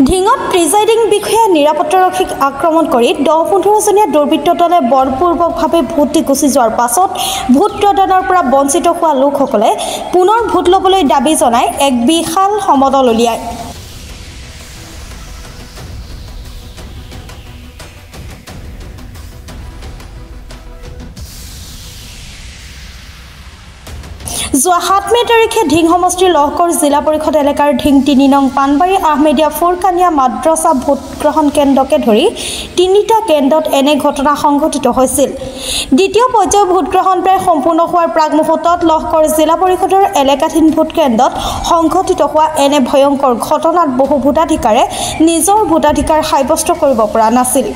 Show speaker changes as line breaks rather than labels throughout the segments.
ঢিঙত presiding বিষয়া নিৰাপত্তাৰক্ষীক আক্ৰমণ কৰি 10-15জনীয়া দুৰ্বৃত্ত দলে বলপূৰ্বকভাৱে ভোট দি গুচি যোৱাৰ পাছত ভোট প্ৰদানৰ পৰা বঞ্চিত হোৱা লোকসকলে পুনৰ ভোট ল'বলৈ দাবী জনাই এক বিশাল সমদল উলিয়ায়। যোৱা 7 মে তাৰিখে ঢিং সমষ্টিৰ লহকৰ জিলা পৰিষদ এলেকাৰ ঢিং 3 নং পানবাৰী আহমেদিয়া ফুৰকানিয়া মাদ্ৰাছা ভোটগ্ৰহণ কেন্দ্ৰকে ধৰি 3টা কেন্দ্ৰত এনে ঘটনা সংঘটিত হৈছিল। দ্বিতীয় পৰ্যায়ৰ ভোটগ্ৰহণ প্ৰায় সম্পূৰ্ণ হোৱাৰ প্ৰাগমুহূৰ্তত লহকৰ জিলা পৰিষদৰ এলেকাধীন ভোট কেন্দ্ৰত সংঘটিত হোৱা এনে ভয়ংকৰ ঘটনাত বহু ভোটাধিকাৰে নিজৰ ভোটাধিকাৰ সাব্যস্ত কৰিব পৰা নাছিল।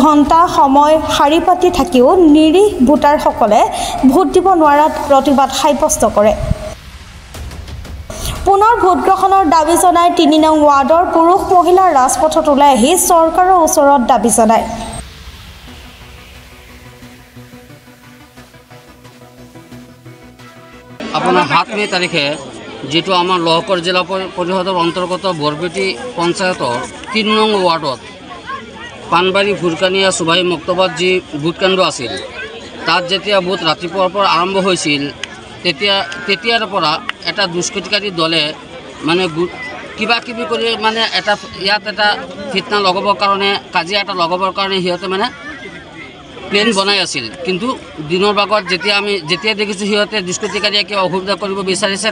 ঘণ্টা সময় শাৰী পাতি থাকিও নিৰীহ ভোটাৰসকলে ভোট দিব নোৱাৰাত প্ৰতিবাদ সাব্যস্ত কৰে। পুনৰ ভোটগ্ৰহণৰ দাবী জনাই 3 নং ৱাৰ্ডৰ পুৰুষ মহিলা ৰাজপথত ওলাই আহি চৰকাৰৰ ওচৰত দাবী জনায়।
আপোনাৰ 7 মে তাৰিখে যেটো আমাৰ লহকৰ জিলা পৰিষদৰ অন্তৰ্গত বৰপেটি পঞ্চায়তৰ 3 নং ৱাৰ্ডত পানবাৰী ফুৰকানিয়া সুভাই মক্তবাদ যি ভোট কেন্দ্ৰ আছিল তাত যেতিয়া ভোট ৰাতিপুৱাৰ পৰা আৰম্ভ হৈছিল তেতিয়াৰ পৰা এটা দুষ্কৃতিকাৰী দলে মানে কিবা কিবি কৰি মানে ইয়াত এটা ফিতনা লগাবৰ কাৰণে কাজিয়া এটা লগাবৰ কাৰণে সিহঁতে মানে প্লেন বনাই আছিল। কিন্তু দিনৰ ভাগত যেতিয়া দেখিছোঁ সিহঁতে দুষ্কৃতিকাৰীয়ে কিবা অসুবিধা কৰিব বিচাৰিছে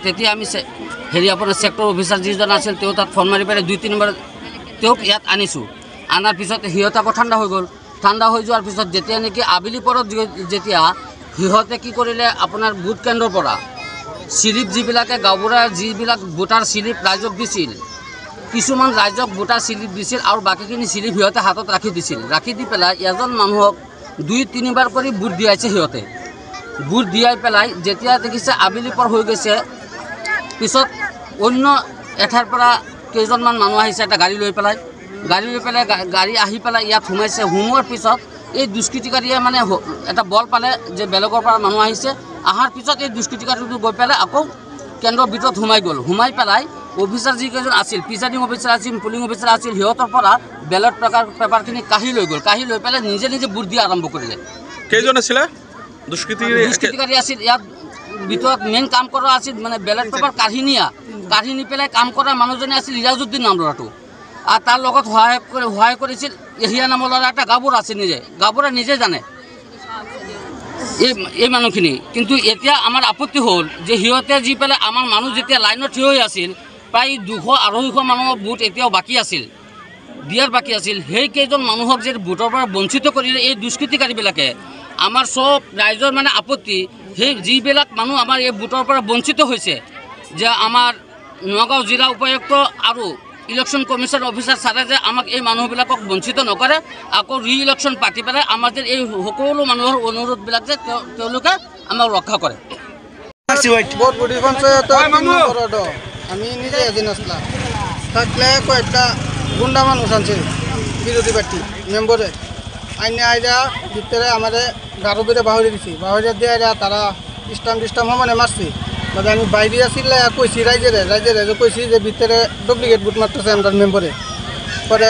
তেতিয়া আমি আপোনাৰ ছেক্টৰ অফিচাৰ যিজন আছিল তেওঁ তাত ফোন মাৰি পেলাই 2-3বাৰ তেওঁক ইয়াত আনিছোঁ। আনাৰ পিছত সিহঁতে আকৌ ঠাণ্ডা হৈ গ'ল। ঠাণ্ডা হৈ যোৱাৰ পিছত যেতিয়া নেকি আবেলি পৰত যেতিয়া সিহঁতে কি কৰিলে আপোনাৰ ভোট কেন্দ্ৰৰ পৰা স্লিপ যিবিলাকে গাঁওবুঢ়াৰ যিবিলাক ভোটাৰ স্লিপ ৰাইজক দিছিল, কিছুমান ৰাইজক ভোটাৰ স্লিপ দিছিল আৰু বাকীখিনি স্লিপ সিহঁতে হাতত ৰাখি দিছিল। ৰাখি দি পেলাই এজন মানুহক 2-3বাৰ কৰি ভোট দিয়াইছে। সিহঁতে ভোট দিয়াই পেলাই যেতিয়া দেখিছে আবেলি পৰ হৈ গৈছে, পিছত অন্য এঠাইৰ পৰা কেইজনমান মানুহ আহিছে এটা গাড়ী লৈ পেলাই গাড়ী আহি পেলাই ইয়াত সোমাইছে। সোমোৱাৰ পিছত এই দুষ্কৃতিকাৰীয়ে মানে এটা বল পালে যে বেলেগৰ পৰা মানুহ আহিছে। অহাৰ পিছত এই দুষ্কৃতিকাৰীটো গৈ পেলাই আকৌ কেন্দ্ৰৰ ভিতৰত সোমাই গ'ল। সোমাই পেলাই অফিচাৰ যিকেইজন আছিল, প্ৰিজাইডিং অফিচাৰ আছিল, পুলিং অফিচাৰ আছিল, সিহঁতৰ পৰা বেলট পেপাৰখিনি কাঢ়ি লৈ গ'ল। কাঢ়ি লৈ পেলাই নিজে ভোট দিয়া আৰম্ভ কৰিলে।
কেইজন আছিলে দুষ্কৃতিকাৰী
আছিল? ইয়াত ভিতৰত মেইন কাম কৰা আছিল মানে বেলট পেপাৰ কাঢ়ি নি পেলাই কাম কৰা মানুহজনে আছিল ৰিয়াজুদ্দিন নাম ল'ৰাটো। আৰু তাৰ লগত সহায় কৰিছিল এহিয়া নামৰ ল'ৰা এটা গাঁওবুঢ়া আছে। গাঁওবুঢ়া নিজে জানে এই মানুহখিনি। কিন্তু এতিয়া আমাৰ আপত্তি হ'ল যে সিহঁতে যি পেলাই আমাৰ মানুহ যেতিয়া লাইনত থিয় হৈ আছিল, প্ৰায় 200-250 মানুহৰ ভোট এতিয়াও বাকী আছিল, দিয়াৰ বাকী আছিল। সেই কেইজন মানুহক যে ভোটৰ পৰা বঞ্চিত কৰিলে এই দুষ্কৃতিকাৰীবিলাকে, আমাৰ চব ৰাইজৰ মানে আপত্তি। সেই যিবিলাক মানুহ আমাৰ এই ভোটৰ পৰা বঞ্চিত হৈছে, যে আমাৰ নগাঁও জিলা উপায়ুক্ত আৰু ইলেকশ্যন কমিশ্যন অফিচাৰ ছাৰে যে আমাক এই মানুহবিলাকক বঞ্চিত নকৰে, আকৌ ৰি-ইলেকশ্যন পাতি পেলাই আমাৰ যে এই সকলো মানুহৰ অনুৰোধবিলাক যে তেওঁলোকে আমাক ৰক্ষা কৰে।
আমি নিজে এজেন্ট আসলাম থাকলে কয়েকটা গুন্ডা মানুষ আনছে বিরোধী পার্টি মেম্বরে আইনে আইরা ভিতরে আমাদের গারবিরে বাহরে দিছি। বাহরে দিয়ে আইরা তারা স্টাম্প মানে মারছি। মানে আমি বাইরে আসলে কইছি রাইজেরে কইছি যে ভিতরে ডুপ্লিকেট বুট মারতেছে আমরা মেম্বরে। পরে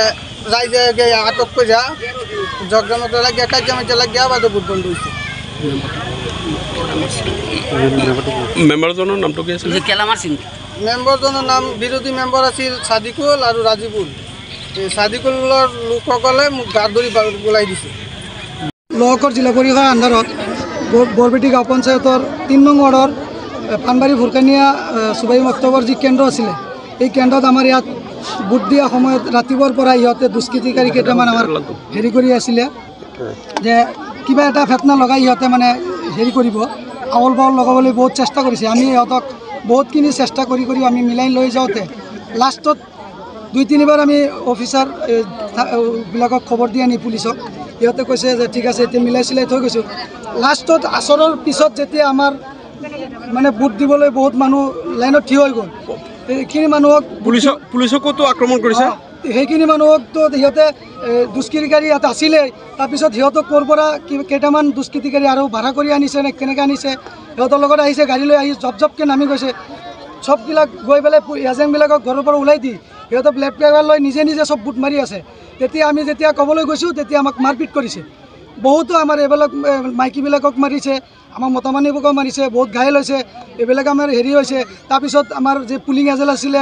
রাইজে গিয়ে আটক করে জগরামতে লাগিয়ে কাজে লাগিয়ে আবার বুট বন্ধ হয়েছে।
মেম্বারজনের নামটো কি আছিল?
কেলামার সিং
মেম্বারজনের নাম বিরোধী মেম্বার আছিল সাদিকুল আর রাজিবুল। এই সাদিকুলৰ লোকসকলে মোক গাৰ ধৰি ওলাই দিছে।
লহকৰ জিলা পৰিষদৰ আণ্ডাৰত বৰপেটি গাঁও পঞ্চায়তৰ 3 নং ৱাৰ্ডৰ পানবাৰী ফুৰকানিয়া সুভাই মক্তবৰ যি কেন্দ্ৰ আছিলে, এই কেন্দ্ৰত আমাৰ ইয়াত ভোট দিয়া সময়ত ৰাতিপুৱাৰ পৰা ইহঁতে দুষ্কৃতিকাৰী কেইটামান আমাৰ হেৰি কৰি আছিলে যে কিবা এটা ফেতনা লগাই ইহঁতে মানে হেৰি কৰিব, আউল বাউল লগাবলৈ বহুত চেষ্টা কৰিছে। আমি ইহঁতক বহুতখিনি চেষ্টা কৰি আমি মিলাই লৈ যাওঁতে লাষ্টত 2-3বাৰ আমি অফিচাৰ বিলাকক খবৰ দি আনি পুলিচক, ইহঁতে কৈছে যে ঠিক আছে এতিয়া মিলাই চিলাই থৈ গৈছোঁ। লাষ্টত আচৰৰ পিছত যেতিয়া আমাৰ মানে ভোট দিবলৈ বহুত মানুহ লাইনত থিয় হৈ গ'ল, সেইখিনি মানুহক
পুলিচকতো আক্ৰমণ কৰিছে।
সেইখিনি মানুহকতো সিহঁতে দুষ্কৃতিকাৰী ইয়াত আছিলে। তাৰপিছত সিহঁতক ক'ৰ পৰা কেইটামান দুষ্কৃতিকাৰী আৰু ভাড়া কৰি আনিছে নে কেনেকৈ আনিছে, সিহঁতৰ লগত আহিছে গাড়ী লৈ আহি জপকৈ নামি গৈছে। চববিলাক গৈ পেলাই এজেণ্টবিলাকক ঘৰৰ পৰা ওলাই দি সিহঁতে ব্লেক পেপাৰ লৈ নিজে নিজে চব বুট মাৰি আছে। তেতিয়া আমি যেতিয়া ক'বলৈ গৈছোঁ তেতিয়া আমাক মাৰপিট কৰিছে। বহুতো আমাৰ এইবিলাক মাইকীবিলাকক মাৰিছে, আমাৰ মতা মানুহবোৰকো মাৰিছে, বহুত ঘাইল হৈছে, এইবিলাক আমাৰ হেৰি হৈছে। তাৰপিছত আমাৰ যে পুলিং এজেণ্ট আছিলে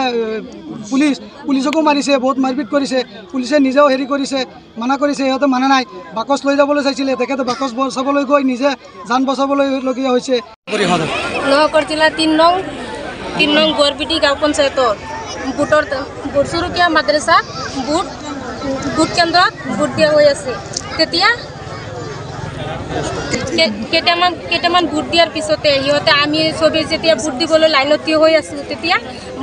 পুলিচকো মাৰিছে, বহুত মাৰপিট কৰিছে। পুলিচে নিজেও হেৰি কৰিছে, মানা কৰিছে, সিহঁতে মানা নাই। বাকচ লৈ যাবলৈ চাইছিলে, তেখেতে বাকচ বচাবলৈ গৈ নিজে যান বচাবলৈলগীয়া হৈছে।
লহকৰ জিলা ৩ নং বৰবিটি গাঁও পঞ্চায়তৰ বুটচুৰুকীয়া মাদ্ৰাছা বুট কেন্দ্ৰত বুট দিয়া হৈ আছে। তেতিয়া কেইটামান বুট দিয়াৰ পিছতে সিহঁতে আমি চবেই যেতিয়া বুট দিবলৈ লাইনত থিয় হৈ আছোঁ, তেতিয়া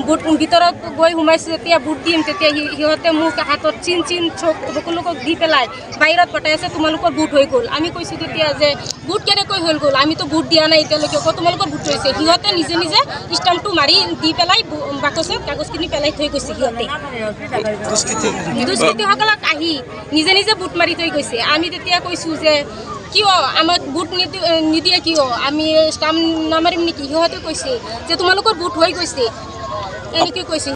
বুট ভিতৰত গৈ সোমাইছোঁ। যেতিয়া বুট দিম তেতিয়া সিহঁতে মোক হাতত চিন চক সকলোকক দি পেলাই বাহিৰত পঠাই আছে, তোমালোকৰ বুট হৈ গ'ল। আমি কৈছোঁ তেতিয়া যে বুট কেনেকৈ হৈ গ'ল, আমিতো বুট দিয়া নাই এতিয়ালৈকে, তোমালোকৰ বুট হৈছে। সিহঁতে নিজে নিজে ষ্টাম্পটো মাৰি দি পেলাই বাকচত কাগজখিনি পেলাই থৈ গৈছে। সিহঁতে দুষ্কৃতীসকলক আহি নিজে নিজে বুট মাৰি থৈ গৈছে। আমি তেতিয়া কৈছোঁ যে কিয় আমাক বুট নিদিয়ে, কিয় আমি ষ্টাম্প নামাৰিম নেকি? সিহঁতে কৈছে যে তোমালোকৰ বুট হৈ গৈছে, এনেকৈ কৈছে।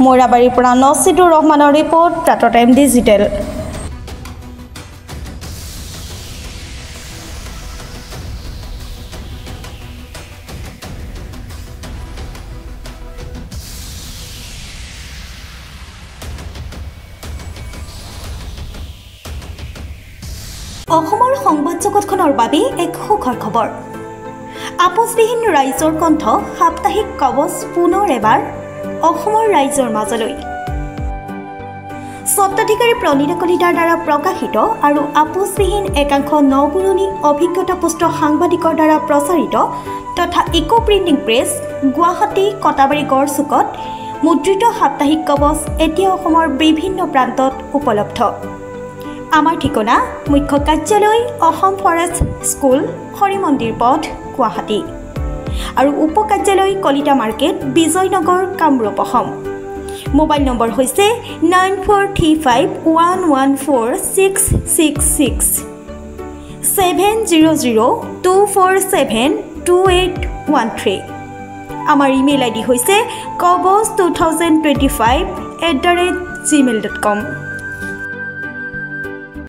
মৈৰাবাৰীৰ পৰা নছিদুৰ ৰহমানৰ ৰিপৰ্ট, প্ৰাতঃ টাইম ডিজিটেল। অসমৰ সংবাদ জগতখনৰ বাবে এক সুখৰ খবৰ। আপোচবিহীন ৰাইজৰ কণ্ঠ সাপ্তাহিক কবচ পুনৰ এবাৰ অসমৰ ৰাইজৰ মাজলৈ। স্বত্বাধিকাৰী প্ৰণীতা কলিতাৰ দ্বাৰা প্ৰকাশিত আৰু আপোচবিহীন একাংশ নপুৰণি অভিজ্ঞতাপুষ্ট সাংবাদিকৰ দ্বাৰা প্ৰচাৰিত তথা eco printing press Guwahati Katabari গড়চুকত মুদ্ৰিত সাপ্তাহিক কবচ এতিয়া অসমৰ বিভিন্ন প্ৰান্তত উপলব্ধ। আমাৰ ঠিকনা মুখ্য কাৰ্যালয় অসম ফৰেষ্ট স্কুল, হৰি মন্দিৰ পথ, গুৱাহাটী আৰু উপ কাৰ্যালয় Kalita market, Bijoynagar, Kamrup, Assam. Mobile number হৈছে 9435114666 70024728113। আমাৰ ইমেইল আইডি হৈছে kobos2025@gmail.com।